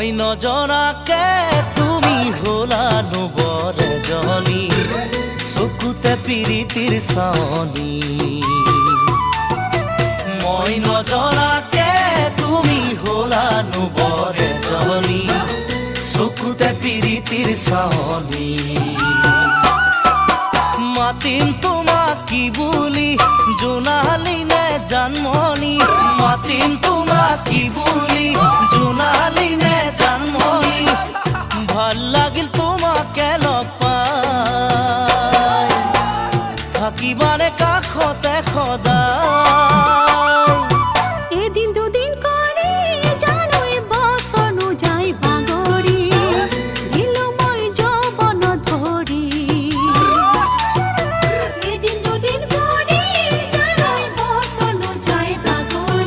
মই নজনাকে তুমি হলা নুবৰ এজনী চকুতে পিৰিতিৰ চাৱনী মই নজনাকে তুমি হলা নুবৰ এজনী চকুতে পিৰিতিৰ চাৱনী মাতিম তোমাক কি বুলি জোনালী নে জানমণি মাতিম তোমাক কি বুলি